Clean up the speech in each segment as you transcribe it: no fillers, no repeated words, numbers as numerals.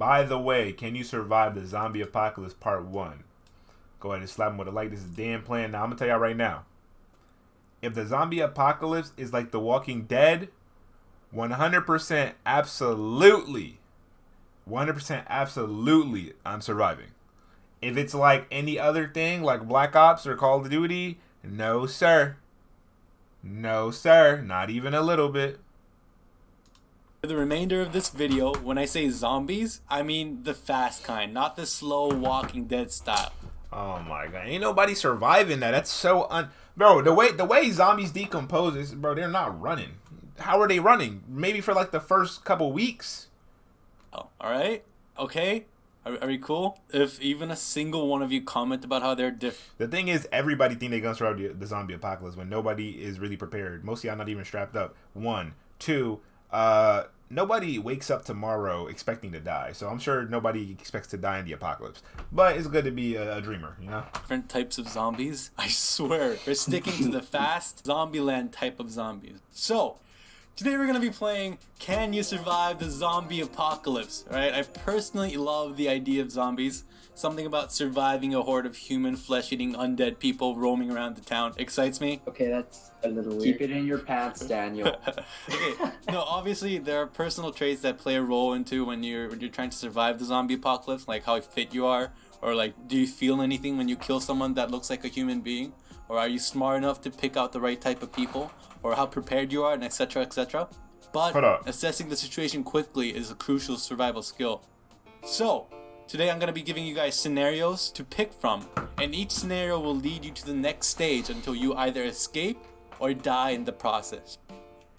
By the way, can you survive the zombie apocalypse part 1? Go ahead and slap him with a like. This is Dan Plan. Now, I'm going to tell y'all right now. If the zombie apocalypse is like The Walking Dead, 100% absolutely, 100% absolutely, I'm surviving. If it's like any other thing, like Black Ops or Call of Duty, no, sir. No, sir. Not even a little bit. For the remainder of this video, when I say zombies, I mean the fast kind, not the slow Walking Dead style. Oh my god, ain't nobody surviving that. That's so bro. The way zombies decompose is, bro, they're not running. How are they running? Maybe for like the first couple weeks. Oh, all right, okay. Are we cool? If even a single one of you comment about how they're different. The thing is, everybody think they're gonna survive the zombie apocalypse when nobody is really prepared. Most of y'all not even strapped up. 1, 2. Nobody wakes up tomorrow expecting to die, so I'm sure nobody expects to die in the apocalypse. But it's good to be a dreamer, you know? Different types of zombies. I swear, we're sticking to the fast Zombieland type of zombies. So, today we're going to be playing Can You Survive the Zombie Apocalypse, right? I personally love the idea of zombies. Something about surviving a horde of human flesh-eating undead people roaming around the town excites me. Okay, that's a little weird. Keep it in your pants, Daniel. Okay, no, obviously there are personal traits that play a role into when you're trying to survive the zombie apocalypse, like how fit you are, or like do you feel anything when you kill someone that looks like a human being, or are you smart enough to pick out the right type of people, or how prepared you are, and etc. etc. But assessing the situation quickly is a crucial survival skill. So today I'm going to be giving you guys scenarios to pick from, and each scenario will lead you to the next stage until you either escape or die in the process.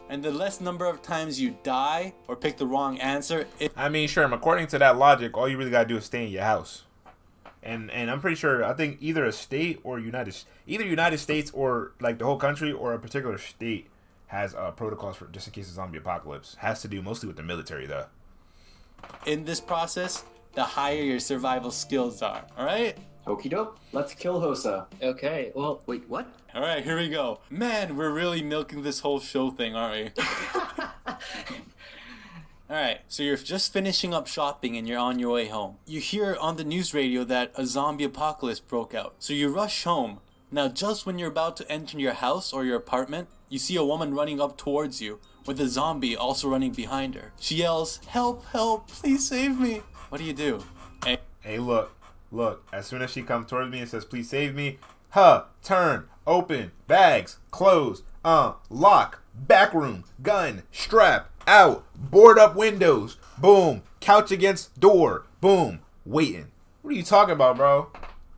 And the less number of times you die or pick the wrong answer... I mean, sure, according to that logic, all you really gotta do is stay in your house. And I'm pretty sure, I think either a state or United States or like the whole country or a particular state has protocols for just in case of zombie apocalypse. Has to do mostly with the military, though. In this process, the higher your survival skills are, alright? Okie doke, let's kill Hosa. Okay, well, wait, what? Alright, here we go. Man, we're really milking this whole show thing, aren't we? Alright, so you're just finishing up shopping and you're on your way home. You hear on the news radio that a zombie apocalypse broke out. So you rush home. Now just when you're about to enter your house or your apartment, you see a woman running up towards you, with a zombie also running behind her. She yells, "Help, help, please save me." What do? Hey, look, as soon as she comes towards me and says, "Please save me," turn, open, bags, close, lock, back room, gun, strap, out, board up windows, boom, couch against door, boom, waiting. What are you talking about, bro?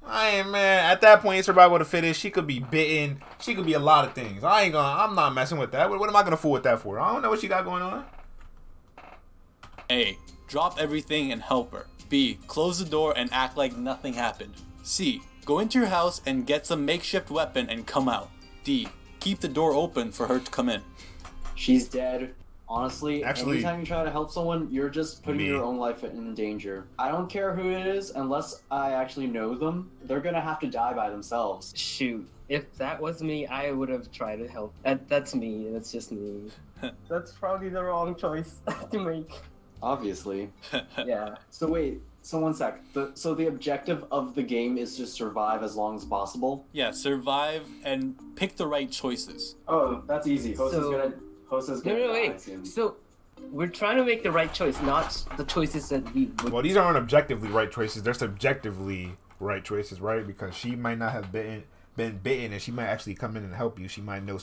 Man, at that point, survival of the fittest. She could be bitten. She could be a lot of things. I'm not messing with that. What am I gonna fool with that for? I don't know what she got going on. A, drop everything and help her. B, close the door and act like nothing happened. C, go into your house and get some makeshift weapon and come out. D, keep the door open for her to come in. She's dead. Honestly, Actually, anytime you try to help someone, you're just putting your own life in danger. I don't care who it is, unless I actually know them, they're gonna have to die by themselves. Shoot, if that was me, I would have tried to help. That's me, that's just me. That's probably the wrong choice to make. Obviously. Yeah. So wait, so one sec. So the objective of the game is to survive as long as possible? Yeah, survive and pick the right choices. Oh, that's easy. Hosa's gonna No, die wait. soon. So, we're trying to make the right choice, not the choices that we would... Well, these aren't objectively right choices. They're subjectively right choices, right? Because she might not have been bitten, and she might actually come in and help you. She might know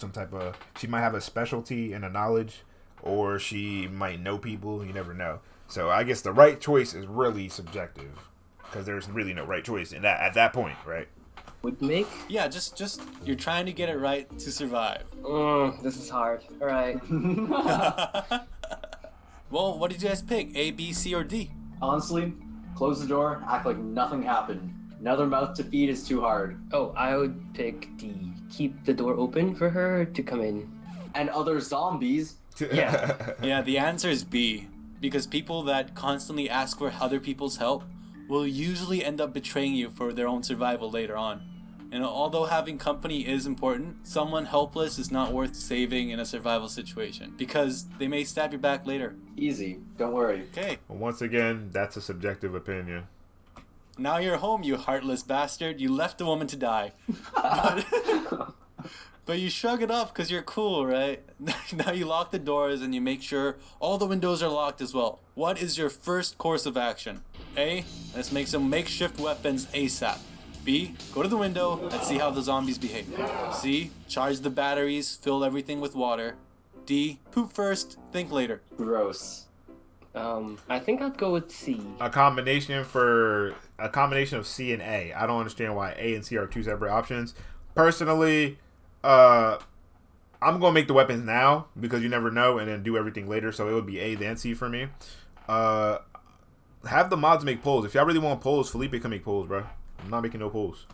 she might have a specialty and a knowledge, or she might know people. You never know. So I guess the right choice is really subjective, because there's really no right choice in that at that point, right? Would make? Yeah, just you're trying to get it right to survive. This is hard. Alright. Well, what did you guys pick? A, B, C, or D? Honestly, close the door, act like nothing happened. Another mouth to feed is too hard. Oh, I would pick D. Keep the door open for her to come in. And other zombies. Yeah. Yeah, the answer is B. Because people that constantly ask for other people's help will usually end up betraying you for their own survival later on. And although having company is important, someone helpless is not worth saving in a survival situation because they may stab you back later. Easy. Don't worry. Okay. Once again, that's a subjective opinion. Now you're home, you heartless bastard. You left the woman to die. But you shrug it off because you're cool, right? Now you lock the doors and you make sure all the windows are locked as well. What is your first course of action? A, let's make some makeshift weapons ASAP. B, go to the window and see how the zombies behave. C, charge the batteries, fill everything with water. D, poop first, think later. Gross. I think I'd go with C. A combination of C and A. I don't understand why A and C are two separate options. Personally, I'm gonna make the weapons now because you never know, and then do everything later. So it would be A then C for me. Have the mods make polls. If y'all really want polls, Felipe can make polls, bro. I'm not making no polls.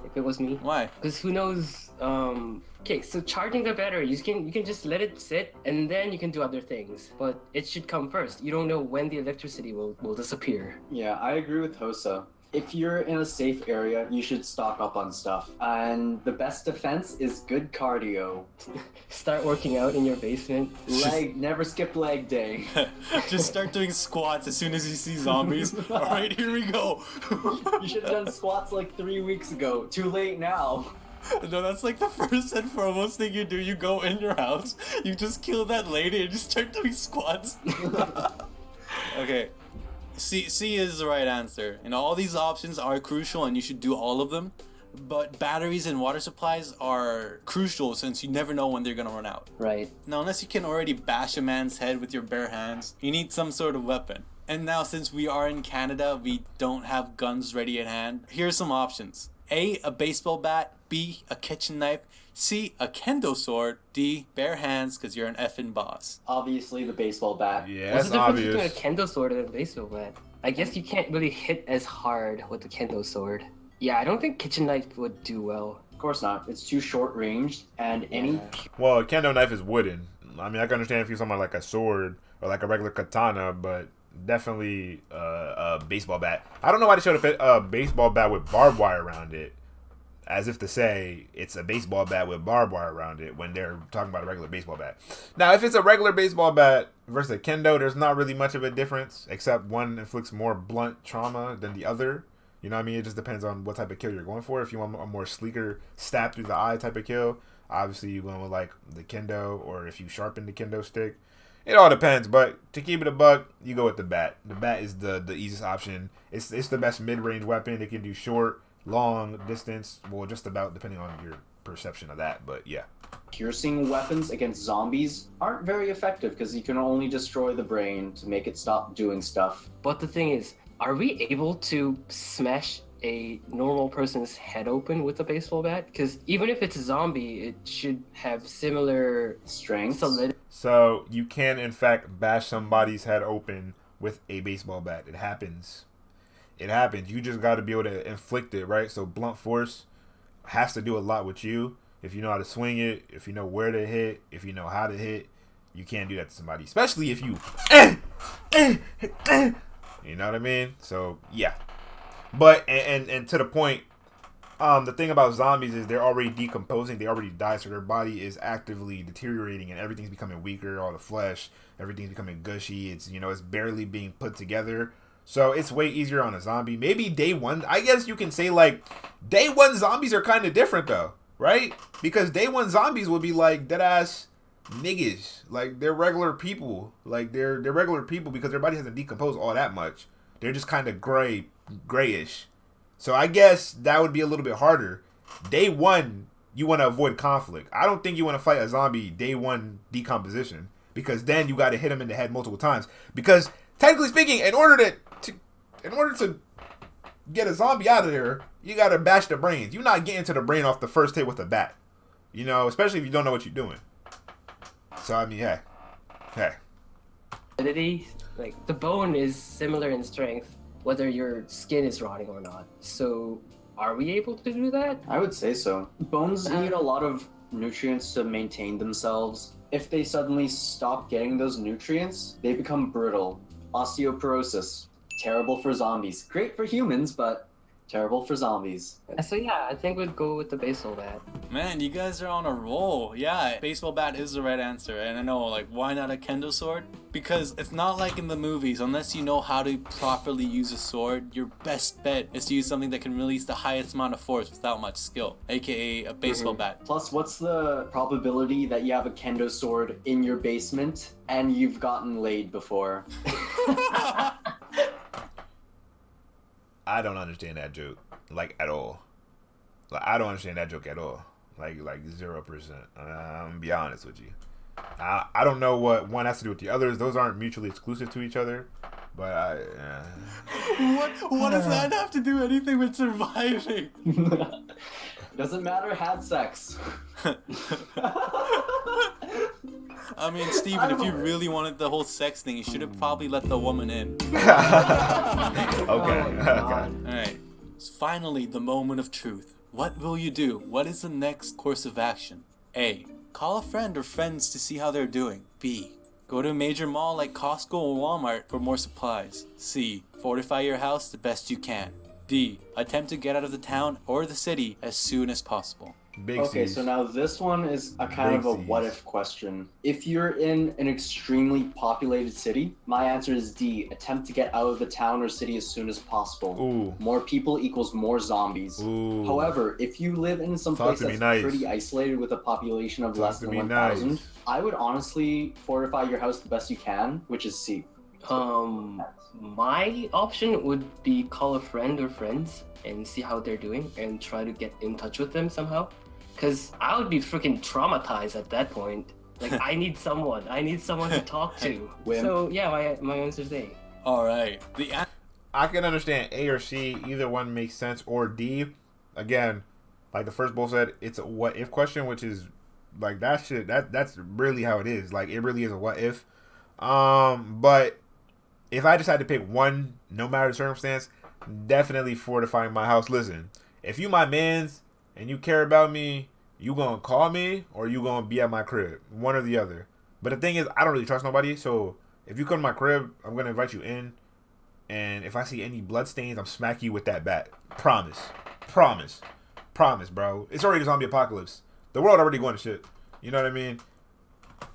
If it was me. Why? Because who knows? Okay, so charging the battery, you can just let it sit, and then you can do other things. But it should come first. You don't know when the electricity will disappear. Yeah, I agree with Hosa. If you're in a safe area, you should stock up on stuff. And the best defense is good cardio. Start working out in your basement. Never skip leg day. Just start doing squats as soon as you see zombies. Alright, here we go. You should have done squats like 3 weeks ago. Too late now. No, that's like the first and foremost thing you do. You go in your house, you just kill that lady and just start doing squats. Okay. C is the right answer. You know, all these options are crucial and you should do all of them. But batteries and water supplies are crucial since you never know when they're gonna run out. Right. Now, unless you can already bash a man's head with your bare hands, you need some sort of weapon. And now, since we are in Canada, we don't have guns ready at hand. Here's some options. A baseball bat. B, a kitchen knife. C, a kendo sword. D, bare hands because you're an effing boss. Obviously, the baseball bat. Yeah, What's that's the difference obvious. between a kendo sword and a baseball bat? I guess you can't really hit as hard with the kendo sword. Yeah, I don't think kitchen knife would do well. Of course not. It's too short ranged, and any Well, a kendo knife is wooden. I mean, I can understand if you're talking about like a sword or like a regular katana, but definitely a baseball bat. I don't know why they showed a baseball bat with barbed wire around it, as if to say it's a baseball bat with barbed wire around it when they're talking about a regular baseball bat. Now, if it's a regular baseball bat versus a kendo, there's not really much of a difference, except one inflicts more blunt trauma than the other. You know what I mean? It just depends on what type of kill you're going for. If you want a more sleeker, stab through the eye type of kill, obviously you're going with like the kendo, or if you sharpen the kendo stick. It all depends, but to keep it a buck, you go with the bat. The bat is the easiest option. It's the best mid-range weapon. It can do short, long, distance, well, just about, depending on your perception of that, but yeah. piercing weapons against zombies aren't very effective because you can only destroy the brain to make it stop doing stuff. But the thing is, are we able to smash a normal person's head open with a baseball bat? Because even if it's a zombie, it should have similar Strength. solidity. So you can, in fact, bash somebody's head open with a baseball bat. It happens. It happens. You just got to be able to inflict it, right? So blunt force has to do a lot with you. If you know how to swing it, if you know where to hit, if you know how to hit, you can't do that to somebody. Especially if you... You know what I mean? So, yeah. But, and to the point, the thing about zombies is they're already decomposing. They already died, so their body is actively deteriorating and everything's becoming weaker. All the flesh, everything's becoming gushy. It's, it's barely being put together. So it's way easier on a zombie. Maybe day one, I guess you can say like day one zombies are kind of different though, right? Because day one zombies would be like dead ass niggas. Like they're regular people. Like they're regular people because their body hasn't decomposed all that much. They're just kind of grayish. So I guess that would be a little bit harder. Day one, you want to avoid conflict. I don't think you want to fight a zombie day one decomposition because then you got to hit them in the head multiple times. Because technically speaking, in order to get a zombie out of there, you got to bash the brains. You're not getting to the brain off the first hit with a bat. Especially if you don't know what you're doing. So, I mean, hey. Like, the bone is similar in strength, whether your skin is rotting or not. So, are we able to do that? I would say so. Bones need a lot of nutrients to maintain themselves. If they suddenly stop getting those nutrients, they become brittle. Osteoporosis. Terrible for zombies. Great for humans, but Terrible for zombies. So yeah, I think we'd go with the baseball bat. Man, you guys are on a roll. Yeah, baseball bat is the right answer. And I know, like, why not a kendo sword? Because it's not like in the movies. Unless you know how to properly use a sword, your best bet is to use something that can release the highest amount of force without much skill, aka a baseball bat. Plus, what's the probability that you have a kendo sword in your basement and you've gotten laid before? I don't understand that joke, like, at all. Like, I don't understand that joke at all. Like 0%. I'm gonna be honest with you. I don't know what one has to do with the others. Those aren't mutually exclusive to each other. But What does that have to do anything with surviving? Doesn't matter, had sex. I mean, Steven, if you really wanted the whole sex thing, you should have probably let the woman in. okay. Alright. Finally, the moment of truth. What will you do? What is the next course of action? A. Call a friend or friends to see how they're doing. B. Go to a major mall like Costco or Walmart for more supplies. C. Fortify your house the best you can. D. Attempt to get out of the town or the city as soon as possible. Okay, so now this one is a kind of a what-if question. If you're in an extremely populated city, my answer is D. Attempt to get out of the town or city as soon as possible. Ooh. More people equals more zombies. Ooh. However, if you live in some place that's pretty isolated with a population of less than 1,000, I would honestly fortify your house the best you can, which is C. My option would be call a friend or friends and see how they're doing and try to get in touch with them somehow. Because I would be freaking traumatized at that point. Like, I need someone to talk to. So yeah, my answer's A. Alright. I can understand A or C. Either one makes sense. Or D. Again, like the first bull said, it's a what if question, which is like that shit. That's really how it is. Like, it really is a what if. But if I decide to pick one, no matter the circumstance, definitely fortifying my house. Listen, if you my mans and you care about me, you gonna call me or you gonna be at my crib, one or the other. But the thing is, I don't really trust nobody, so if you come to my crib, I'm gonna invite you in, and if I see any blood stains, I'm smack you with that bat. Promise, bro. It's already a zombie apocalypse. The world already going to shit. You know what I mean?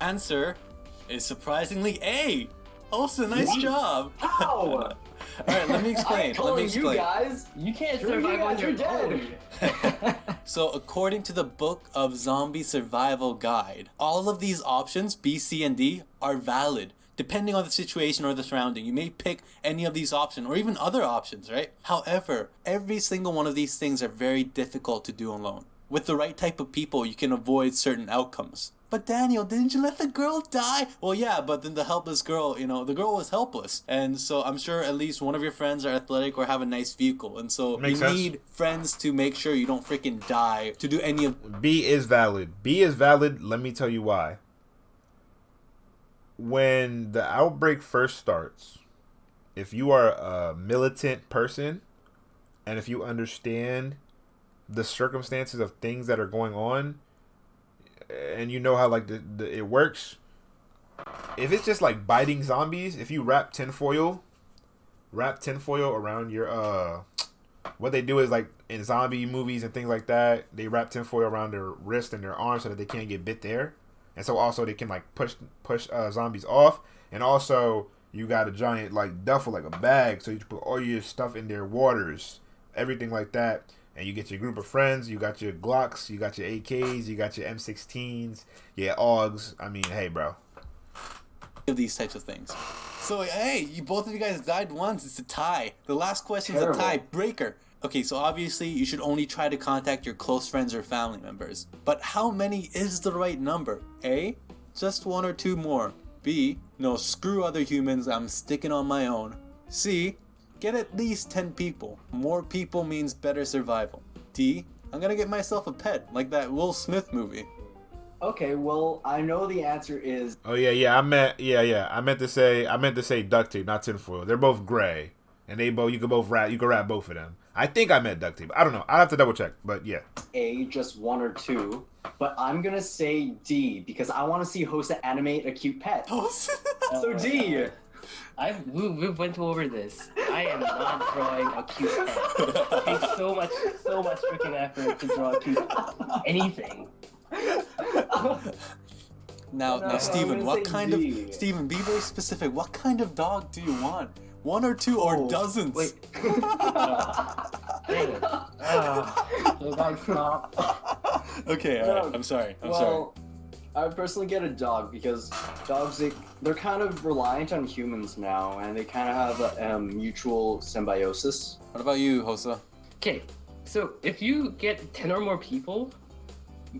Answer is surprisingly A. Olsen, nice job. How? Alright, let me explain. You guys, you can't survive on your own. So, according to the Book of Zombie Survival Guide, all of these options, B, C, and D, are valid. Depending on the situation or the surrounding, you may pick any of these options or even other options, right? However, every single one of these things are very difficult to do alone. With the right type of people, you can avoid certain outcomes. But Daniel, didn't you let the girl die? Well, yeah, but then the helpless girl, the girl was helpless. And so I'm sure at least one of your friends are athletic or have a nice vehicle. And so you need friends to make sure you don't freaking die to do any of... B is valid. Let me tell you why. When the outbreak first starts, if you are a militant person and if you understand the circumstances of things that are going on, and you know how like it works, if it's just like biting zombies, if you wrap tinfoil around your what they do is, like in zombie movies and things like that, they wrap tinfoil around their wrist and their arm so that they can't get bit there, and so also they can like push zombies off. And also you got a giant like duffel, like a bag, so you put all your stuff in there, waters, everything like that. And you get your group of friends, you got your Glocks, you got your AKs, you got your M16s, your AUGs. I mean, hey, bro. These types of things. So, hey, both of you guys died once. It's a tie. The last question is a tie breaker. Okay, so obviously you should only try to contact your close friends or family members. But how many is the right number? A, just one or two more. B, no, screw other humans, I'm sticking on my own. C, get at least 10 people. More people means better survival. D, I'm gonna get myself a pet, like that Will Smith movie. Okay, well, I know the answer is... Oh, yeah. I meant to say duct tape, not tinfoil. They're both gray. And you can wrap both of them. I think I meant duct tape. I don't know. I'll have to double check, but yeah. A, just one or two. But I'm gonna say D, because I want to see Hosa animate a cute pet. So D. We went over this. I am not drawing a cute pet. It takes so much freaking effort to draw a cute anything. Now, Steven, what kind of Steven? Be very specific. What kind of dog do you want? One or two or dozens? Wait. Dang it. You guys stop. Okay, alright. I'm sorry. I would personally get a dog because dogs, they're kind of reliant on humans now, and they kind of have a mutual symbiosis. What about you, Hosa? Okay, so if you get 10 or more people,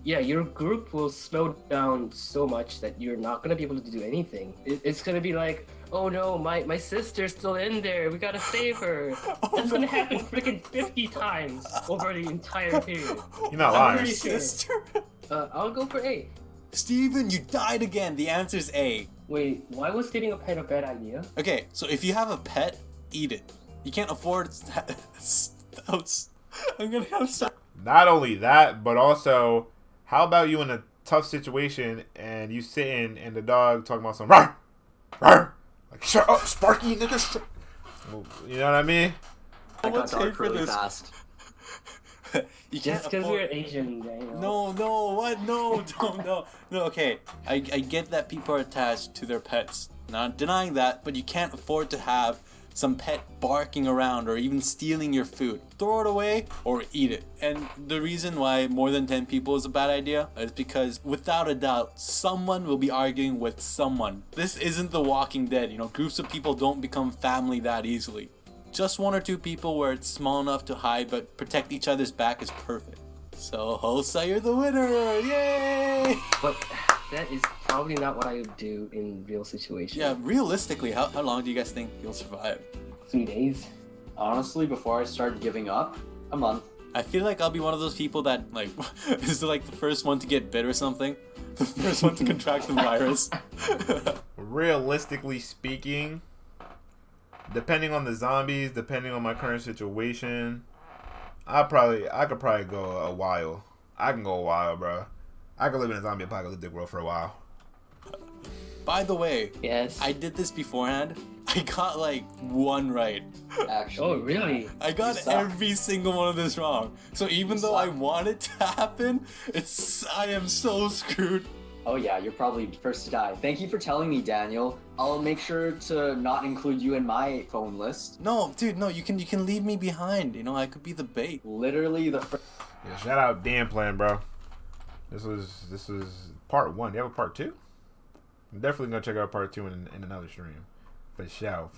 yeah, your group will slow down so much that you're not going to be able to do anything. It's going to be like, oh no, my sister's still in there. We got to save her. That's going to happen freaking 50 times over the entire period. You're not lying. Sister. I'll go for A. Steven, you died again. The answer's A. Wait, why was getting a pet a bad idea? Okay, so if you have a pet, eat it. You can't afford I'm gonna have some. Not only that, but also, how about you in a tough situation and you sitting and the dog talking about some rawr, rawr, like shut up, Sparky, nigga. You know what I mean? I got dark really fast. You Just because you're Asian, Daniel. No, what? No, no. Okay, I get that people are attached to their pets. Not denying that, but you can't afford to have some pet barking around or even stealing your food. Throw it away or eat it. And the reason why more than 10 people is a bad idea is because without a doubt, someone will be arguing with someone. This isn't The Walking Dead. Groups of people don't become family that easily. Just one or two people where it's small enough to hide but protect each other's back is perfect. So, Hosa, you're the winner! Yay! But that is probably not what I would do in real situations. Yeah, realistically, how long do you guys think you'll survive? 3 days. Honestly, before I start giving up, a month. I feel like I'll be one of those people that, is the first one to get bit or something. The first one to contract the virus. Realistically speaking, depending on the zombies, depending on my current situation, I could probably go a while. I can go a while, bro. I could live in a zombie apocalyptic world for a while. By the way, yes, I did this beforehand. I got one right. Actually. Oh, really? I got every single one of this wrong. So even though I want it to happen, I am so screwed. Oh yeah, you're probably first to die. Thank you for telling me, Daniel. I'll make sure to not include you in my phone list. No, dude, no, you can leave me behind. I could be the bait. Literally the first. Yeah, shout out Dan Plan, bro. This was part 1. Do you have a part 2? I'm definitely gonna check out part 2 in another stream. For sure.